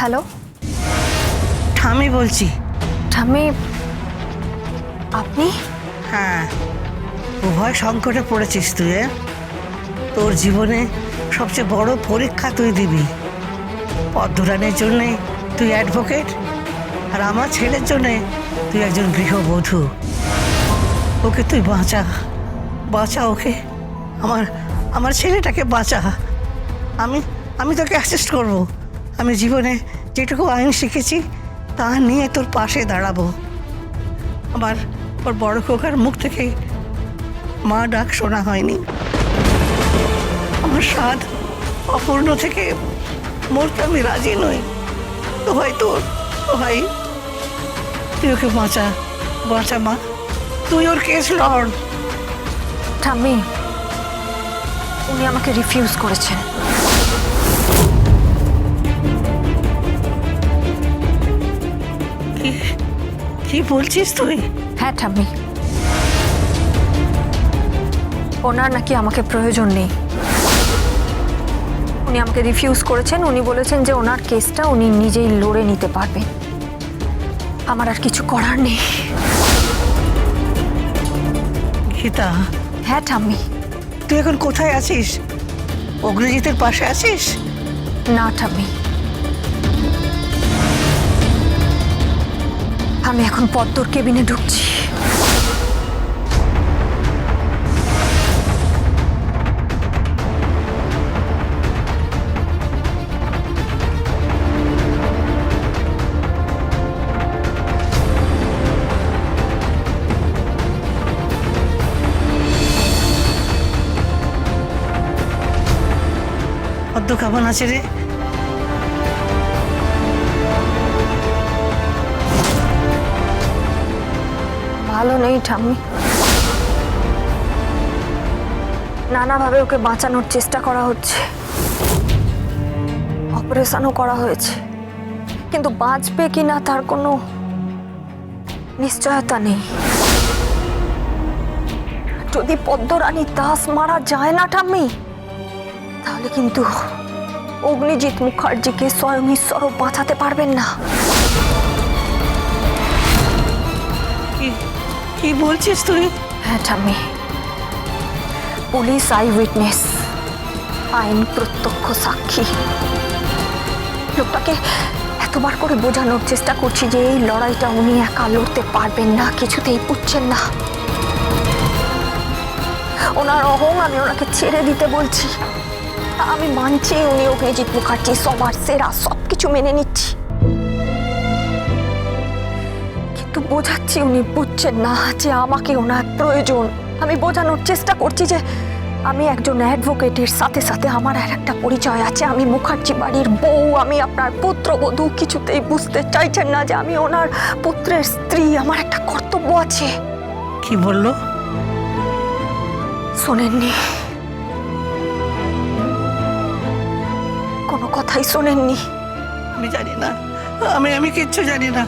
Hello, ঠামি বলছি। ঠাম্মি আপনি? হ্যাঁ, উভয় সংকটে পড়েছিস তুই। তোর জীবনে সবচেয়ে বড় পরীক্ষা তুই দিবি। পদ্মরানের জন্যে তুই অ্যাডভোকেট, আর আমার ছেলের জন্যে তুই একজন গৃহবধূ। ওকে তুই বাঁচা, বাঁচা ওকে, আমার আমার ছেলেটাকে বাঁচা। আমি আমি তোকে অ্যাসিস্ট করব। আমি জীবনে যেটুকু আইন শিখেছি তা নিয়ে তোর পাশে দাঁড়াবো। আমার ওর বড় খোকার মুখ থেকে মা ডাক শোনা হয়নি। আমার স্বাদ অপূর্ণ থেকে মরতে আমি রাজি নই। তো ভাই তো ভাই তুই ওকে বাঁচা, বাঁচা মা, তুই ওর কেস লড়। ঠাম্মি, উনি আমাকে রিফিউজ করেছেন। কি বলছিস তুই? হ্যাঁ ঠাম্মি, ওনার নাকি আমাকে প্রয়োজন নেই। উনি আমাকে রিফিউজ করেছেন। উনি বলেছেন যে ওনার কেসটা উনি নিজেই লড়ে নিতে পারবেন, আমার আর কিছু করার নেই। গীতা, হ্যাঁ ঠাম্মি। তুই এখন কোথায় আছিস? অগ্নিজিতের পাশে আছিস? না ঠাম্মি, আমি এখন পদ্মর কেবিনে ঢুকছি। পদ্ম কেমন আছে রে? ভালো নেই ঠাম্মি, নানাভাবে ওকে বাঁচানোর চেষ্টা করা হচ্ছে, অপারেশনও করা হয়েছে, কিন্তু বাঁচবে কিনা তার কোনো নিশ্চয়তা নেই। যদি পদ্মরানী দাস মারা যায় না ঠাম্মি, তাহলে কিন্তু অগ্নিজিৎ মুখার্জিকে স্বয়ং ঈশ্বরও বাঁচাতে পারবেন না। কি বলছিস তুই? হ্যাঁ ঠাম্মি, পুলিশ আই উইটনেস, আইন প্রত্যক্ষ সাক্ষী। লোকটাকে এতবার করে বোঝানোর চেষ্টা করছি যে এই লড়াইটা উনি একা লড়তে পারবেন না, কিছুতেই বুঝছেন না। ওনার অহং আমি ওনাকে ছেড়ে দিতে বলছি। আমি মানছি উনি অগ্নিজিৎ মুখার্জি সবার সেরা, সবকিছু মেনে নিচ্ছি, কিন্তু বোঝাচ্ছি উনি বুঝছেন না যে আমাকে ওনার প্রয়োজন। আমি বোঝানোর চেষ্টা করছি যে আমি একজন অ্যাডভোকেটের সাথে সাথে আমার আর একটা পরিচয় আছে, আমি মুখার্জি বাড়ির বউ, আমি আপনার পুত্রবধূ। কিছুতেই বুঝতে চাইছেন না যে আমি ওনার পুত্রের স্ত্রী, আমার একটা কর্তব্য আছে। কি বললো? শোনেননি, কোনো কথাই শোনেননি? আমি জানি না, আমি কিচ্ছু জানি না।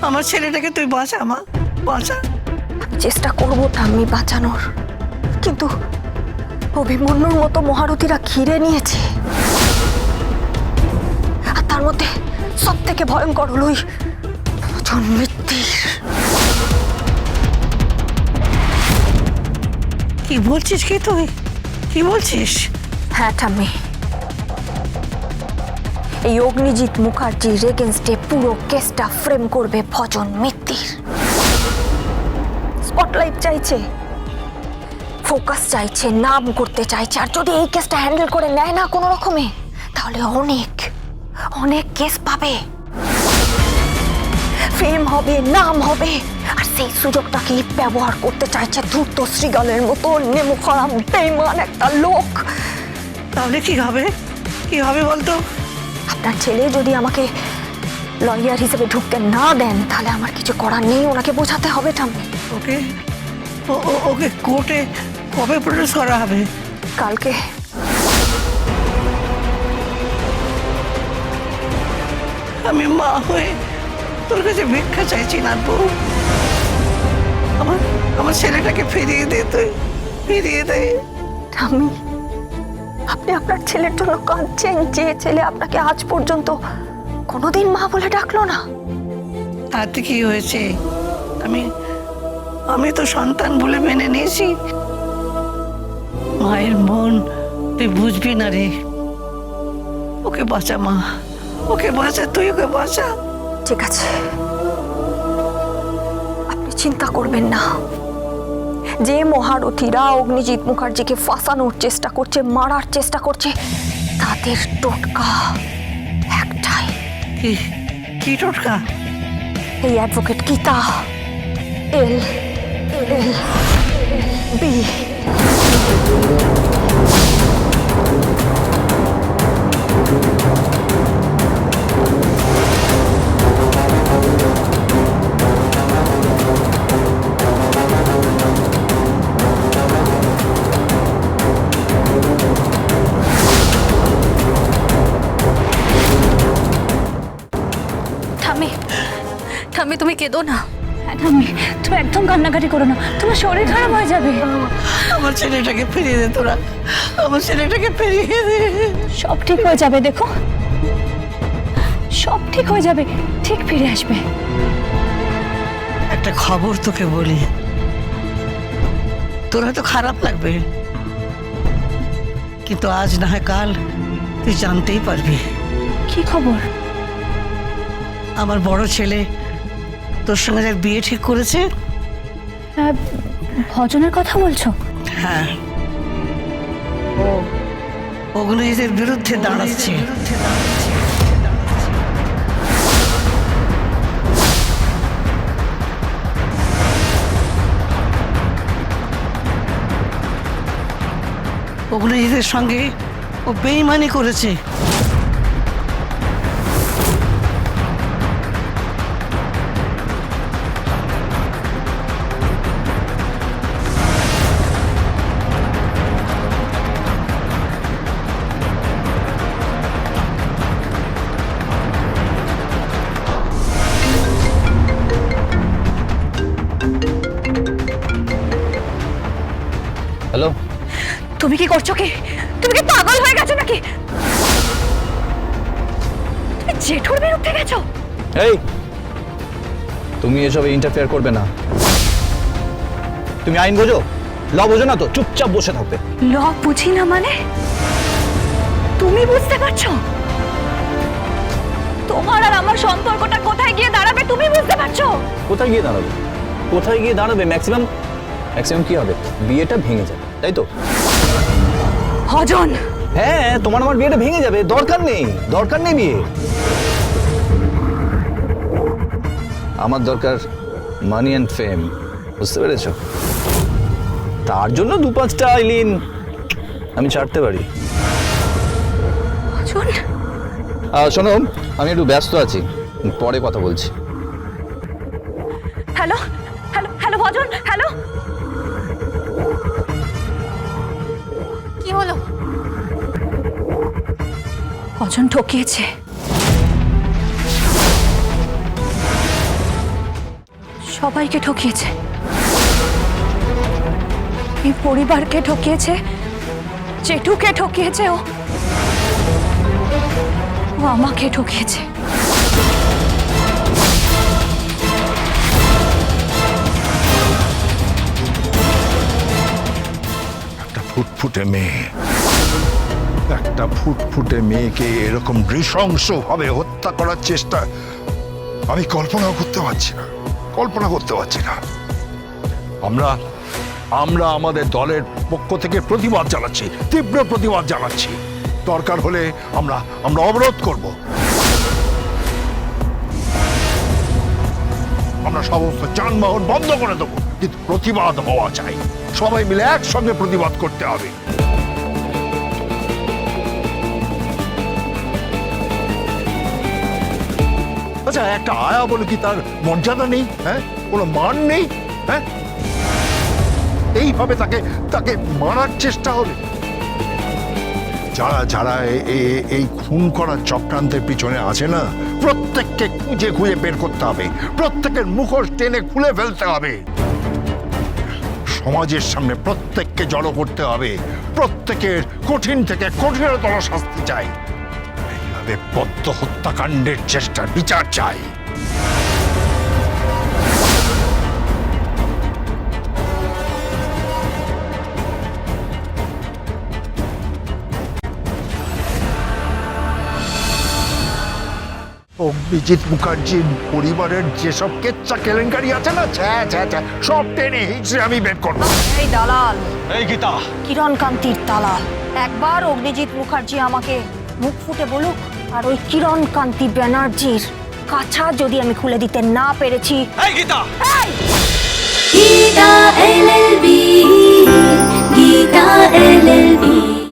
আমার ছেলেটাকে তুই বাঁচা মা, বাঁচা। আমি চেষ্টা করবো ঠাম্মি বাঁচানোর, কিন্তু অভিমন্যুর মতো মহারথীরা ঘিরে নিয়েছে, আর তার মধ্যে সব থেকে ভয়ঙ্কর হলো ওই ভজন মিত্তির। কি বলছিস কি তুই? কি বলছিস? হ্যাঁ ঠাম্মি, এই অগ্নিজিৎ মুখার্জির এগেনস্টে পুরো কেসটা ফ্রেম করবে ভজন মিত্তির। স্পটলাইট চাইছে, ফোকাস চাইছে, নাম করতে চাইছে, আর যদি এই কেসটা হ্যান্ডেল করে নেয় না কোনো রকমে, তাহলে অনেক অনেক কেস পাবে, ফেম হবে, নাম হবে, আর সেই সুযোগটাকে ব্যবহার করতে চাইছে ধূর্ত শ্রীগলের মতো নেমুখারাম বেঈমান একটা লোক। তাহলে কি হবে? কি হবে বলতো? আপনার ছেলে যদি আমাকে লয়ার হিসেবে ঢুকতে না দেন, তাহলে আমার কিছু করার নেই, ওনাকে বোঝাতে হবে ঠাম্মি। ওকে ওকে কোর্টে কবে প্রডিউস করা হবে? কালকে। আমি মা হয়ে তোর কাছে ভিক্ষা চাইছি না বউ। আমার ছেলেটাকে ফিরিয়ে দে, তুই ফিরিয়ে দে। ঠাম্মি, আপনি আপনার ছেলের জন্য কাঁদছেন, যে ছেলে আপনাকে আজ পর্যন্ত কোনোদিন মা বলে ডাকলো না? তাতে কি হয়েছে? আমি আমি তো সন্তান বলে মেনে নিয়েছি। মায়ের মন তুই বুঝবি না রে। ওকে বাঁচা মা, ওকে বাঁচা, তুই ওকে বাঁচা। ঠিক আছে, আপনি চিন্তা করবেন না। যে মহারথীরা অগ্নিজিৎ মুখার্জিকে ফাঁসানোর চেষ্টা করছে, মারার চেষ্টা করছে, তাদের টোটকা একটাই। কি কি টোটকা? এই অ্যাডভোকেট গীতা, এল এল বি। ঠাম্মি, ঠাম্মি তুমি কেঁদো না। ঠাম্মি, তুমি একদম কান্নাকাটি করো না, তোমার শরীর খারাপ হয়ে যাবে। আমার ছেলেটাকে ফিরিয়ে দে তোরা, আমার ছেলেটাকে ফিরিয়ে দে। সব ঠিক হয়ে যাবে, দেখো সব ঠিক হয়ে যাবে, ঠিক ফিরে আসবে। একটা খবর তোকে বলি, তোর হয়তো খারাপ লাগবে, কিন্তু আজ না হয় কাল তুই জানতেই পারবি। কি খবর? আমার বড় ছেলে তোর সঙ্গে যার বিয়ে ঠিক করেছে। ভজনের কথা বলছো? হ্যাঁ, ও অগ্নিজিতের বিরুদ্ধে দাঁড়াচ্ছে। অগ্নিজিতের সঙ্গে ও বেইমানি করেছে। হ্যালো, তুমি কি করছো? কি তুমি কি পাগল হয়ে গেছো নাকি? তুমি জেঠুর বিরুদ্ধে গেছো? এই তুমি এসবে ইন্টারফেয়ার করবে না। তুমি আইন বোঝো, ল বোঝো না তো? চুপচাপ বসে থাকবে। ল বুঝি না মানে? তুমি বুঝতে পারছো তোমার আর আমার সম্পর্কটা কোথায় গিয়ে দাঁড়াবে? তুমি বুঝতে পারছো? কোথায় গিয়ে দাঁড়াবে? কোথায় গিয়ে দাঁড়াবে? ম্যাক্সিমাম কি হবে? বিয়েটা ভেঙে যাবে, তাই তো? ভজন, হ্যাঁ, তোমার আমার বিয়েটা ভেঙে যাবে। দরকার নেই বিয়ে। আমার দরকার মানি অ্যান্ড ফেম, বুঝতে পেরেছো? তার জন্য 2-5টা আইলিন আমি ছাড়তে পারি। ভজন, শোনো, আমি একটু ব্যস্ত আছি, পরে কথা বলছি। হ্যালো হ্যালো হ্যালো ভজন, হ্যালো। কি হলো? ভজন ঠকিয়েছে। সবাইকে ঠকিয়েছে, এই পরিবারকে ঠকিয়েছে, জেঠুকে ঠকিয়েছে, ও আমাকে ঠকিয়েছে। একটা ফুটফুটে মেয়েকে এরকম নৃশংসভাবে হত্যা করার চেষ্টা আমি কল্পনাও করতে পারছি না। আমরা আমাদের দলের পক্ষ থেকে প্রতিবাদ জানাচ্ছি, তীব্র প্রতিবাদ জানাচ্ছি। দরকার হলে আমরা অবরোধ করব। আমরা সমস্ত যানবাহন বন্ধ করে দেবো, কিন্তু প্রতিবাদ হওয়া চাই। সবাই মিলে একসঙ্গে প্রতিবাদ করতে হবে। আচ্ছা, একটা আয়া বলে কি তার মর্যাদা নেই? হ্যাঁ, কোনো মান নেই? হ্যাঁ, এইভাবে তাকে মারার চেষ্টা হবে। যারা এই খুন করার চক্রান্তের পিছনে আছে না, প্রত্যেককে খুঁজে বের করতে হবে, প্রত্যেকের মুখোশ টেনে খুলে ফেলতে হবে। সমাজের সামনে প্রত্যেককে জড়ো করতে হবে, প্রত্যেকের কঠিন থেকে কঠিনতর শাস্তি চাই। তবে পদ্ম হত্যাকাণ্ডের চেষ্টার বিচার চাই। অভিজিৎ মুখার্জির পরিবারের যেসব কেচ্চা কেলেঙ্কারি আছে না, সব টেনে হিঁচড়ে আমি বের করবো। এই দালাল, এই গীতা, কিরণ কান্তির দালাল, একবার অগ্নিজিৎ মুখার্জি আমাকে মুখ ফুটে বলুক, আর ওই কিরণ কান্তি ব্যানার্জির কাছা যদি আমি খুলে দিতে না পেরেছি। এই গীতা, গীতা LLB, গীতা LLB।